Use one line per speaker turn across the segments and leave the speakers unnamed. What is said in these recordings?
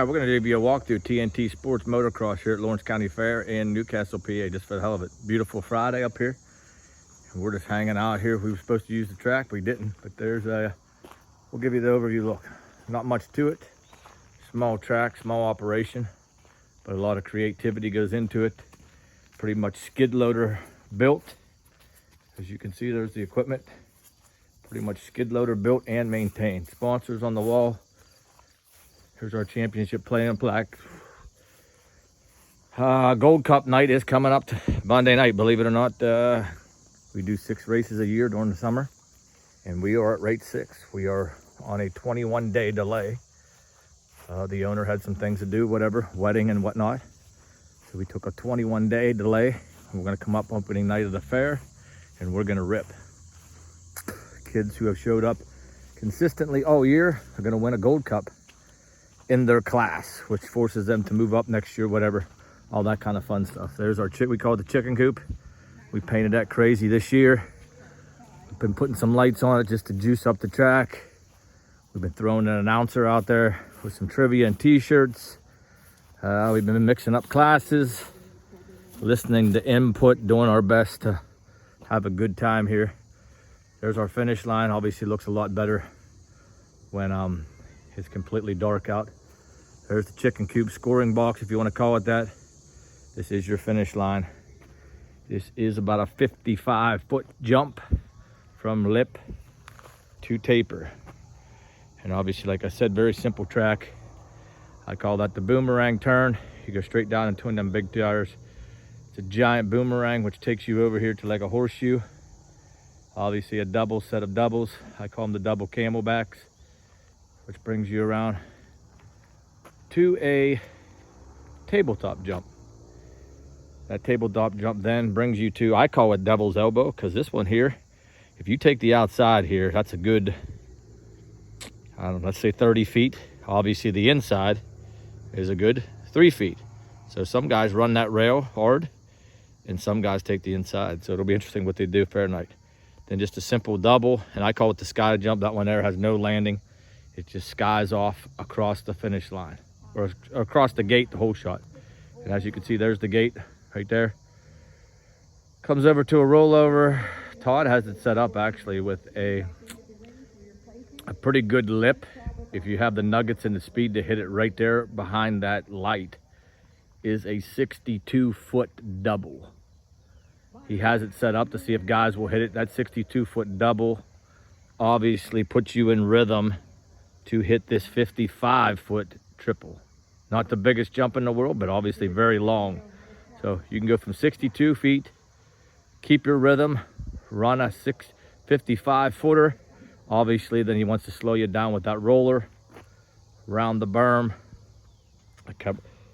We're going to give you a walk through TNT Sports Motocross here at Lawrence County Fair in Newcastle, PA, just for the hell of it. Beautiful Friday up here. And we're just hanging out here. We were supposed to use the track, we didn't, but there's a, we'll give you the overview look. Not much to it. Small track, small operation, but a lot of creativity goes into it. Pretty much skid loader built. As you can see, there's the equipment. Pretty much skid loader built and maintained. Sponsors on the wall. Here's our championship playing plaque. Gold Cup night is coming up Monday night, believe it or not. We do 6 races a year during the summer, and we are at race 6. We are on a 21-day delay. The owner had some things to do, whatever, wedding and whatnot. So we took a 21-day delay. We're gonna come up opening night of the fair, and we're gonna rip. Kids who have showed up consistently all year are gonna win a Gold Cup in their class, which forces them to move up next year, whatever, all that kind of fun stuff. There's our we call it the chicken coop. We painted that crazy this year. We've been putting some lights on it just to juice up the track. We've been throwing an announcer out there with some trivia and t-shirts. We've been mixing up classes, listening to input, doing our best to have a good time here. There's our finish line. Obviously looks a lot better when it's completely dark out. There's the chicken coop scoring box, if you want to call it that. This is your finish line. This is about a 55-foot jump from lip to taper. And obviously, like I said, very simple track. I call that the boomerang turn. You go straight down into them big tires. It's a giant boomerang, which takes you over here to like a horseshoe. Obviously a double set of doubles. I call them the double camelbacks, which brings you around to a tabletop jump. That tabletop jump then brings you to, I call it devil's elbow, because this one here, if you take the outside here, that's a good, I don't know, let's say 30 feet. Obviously the inside is a good 3 feet. So some guys run that rail hard and some guys take the inside. So it'll be interesting what they do fair night. Then just a simple double, and I call it the sky jump. That one there has no landing. It just skies off across the finish line, or across the gate, the whole shot. And as you can see, there's the gate right there. Comes over to a rollover. Todd has it set up actually with a pretty good lip. If you have the nuggets and the speed to hit it right there behind that light, is a 62-foot double. He has it set up to see if guys will hit it. That 62-foot double obviously puts you in rhythm to hit this 55-foot triple. Not the biggest jump in the world, but obviously very long. So you can go from 62 feet, keep your rhythm, run a 55-footer. Obviously, then he wants to slow you down with that roller around the berm. I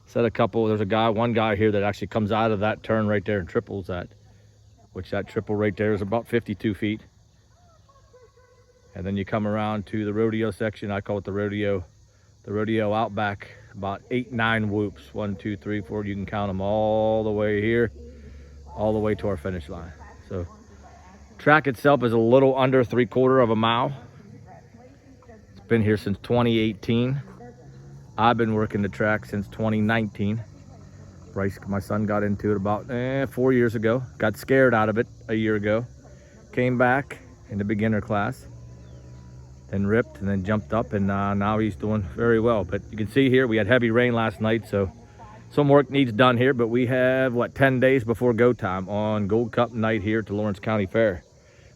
said a couple, there's one guy here that actually comes out of that turn right there and triples that, which that triple right there is about 52 feet. And then you come around to the rodeo section. I call it the rodeo outback. About 8-9 whoops. 1, 2, 3, 4. You can count them all the way here, all the way to our finish line. So track itself is a little under 3/4 of a mile. It's been here since 2018. I've been working the track since 2019. Bryce, my son, got into it about 4 years ago. Got scared out of it a year ago. Came back in the beginner class. Then ripped and then jumped up, and now he's doing very well. But you can see here we had heavy rain last night, so some work needs done here. But we have, 10 days before go time on Gold Cup night here to Lawrence County Fair.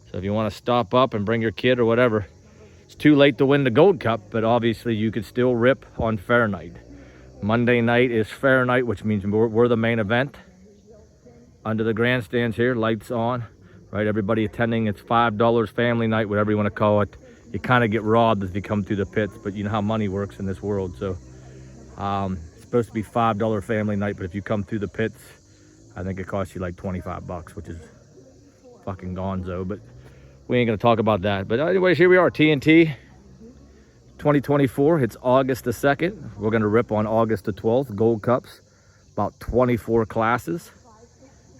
So if you want to stop up and bring your kid or whatever, it's too late to win the Gold Cup, but obviously you could still rip on fair night. Monday night is fair night, which means we're the main event. Under the grandstands here, lights on, right? Everybody attending, it's $5 family night, whatever you want to call it. You kind of get robbed if you come through the pits, but you know how money works in this world. So it's supposed to be $5 family night, but if you come through the pits, I think it costs you like 25 bucks, which is fucking gonzo, but we ain't gonna talk about that. But anyways, here we are, TNT 2024. It's August the 2nd. We're gonna rip on August the 12th, Gold Cups, about 24 classes.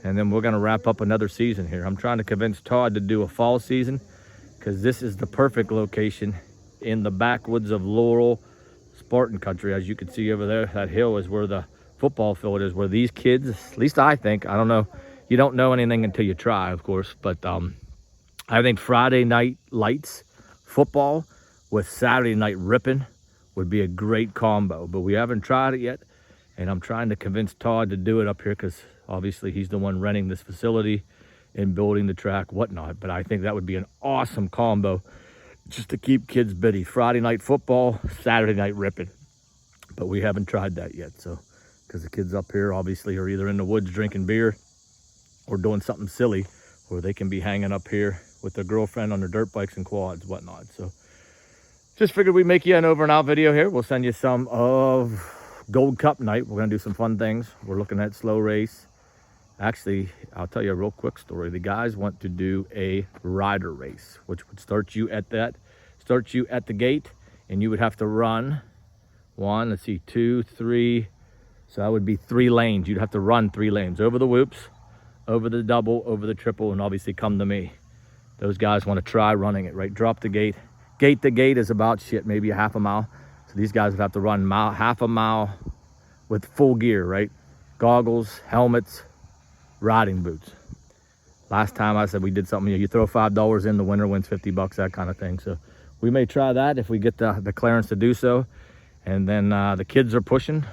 And then we're gonna wrap up another season here. I'm trying to convince Todd to do a fall season, because this is the perfect location in the backwoods of Laurel, Spartan country. As you can see over there, that hill is where the football field is, where these kids, at least I think, I don't know, you don't know anything until you try, of course, but I think Friday night lights football with Saturday night ripping would be a great combo, but we haven't tried it yet, and I'm trying to convince Todd to do it up here because obviously he's the one renting this facility and building the track, whatnot. But I think that would be an awesome combo just to keep kids busy. Friday night football, Saturday night ripping. But we haven't tried that yet, so because the kids up here obviously are either in the woods drinking beer or doing something silly, or they can be hanging up here with their girlfriend on their dirt bikes and quads, whatnot. So just figured we'd make you an over and out video here. We'll send you some of Gold Cup night. We're gonna do some fun things. We're looking at slow race. Actually, I'll tell you a real quick story. The guys want to do a rider race, which would start you at the gate, and you would have to run one, let's see, 2, 3, so that would be 3 lanes. You'd have to run 3 lanes over the whoops, over the double, over the triple, and obviously come to me. Those guys want to try running it, right? Drop the gate. Gate to gate is about maybe a half a mile. So these guys would have to run half a mile with full gear, right? Goggles, helmets, riding boots. Last time I said we did something, you throw $5 in, the winner wins $50, that kind of thing. So we may try that if we get the clearance to do so. And then the kids are pushing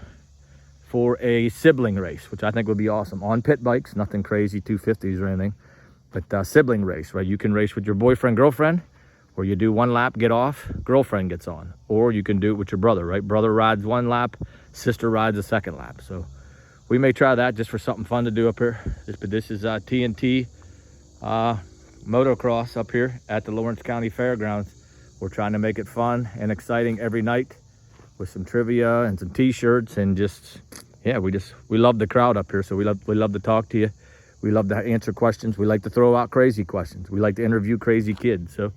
for a sibling race, which I think would be awesome. On pit bikes, nothing crazy, 250s or anything, but sibling race, right? You can race with your boyfriend, girlfriend, or you do 1 lap, get off, girlfriend gets on. Or you can do it with your brother, right? Brother rides 1 lap, sister rides a 2nd lap. So we may try that just for something fun to do up here. This is TNT motocross up here at the Lawrence County Fairgrounds. We're trying to make it fun and exciting every night with some trivia and some t-shirts, and just, yeah, we love the crowd up here. So we love to talk to you. We love to answer questions. We like to throw out crazy questions. We like to interview crazy kids. So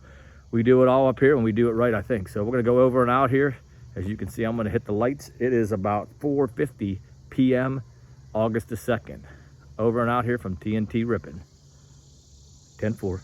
we do it all up here, and we do it right, I think. So we're gonna go over and out here. As you can see, I'm gonna hit the lights. It is about 4:50 p.m. August the 2nd. Over and out here from TNT Rippin'. 10-4.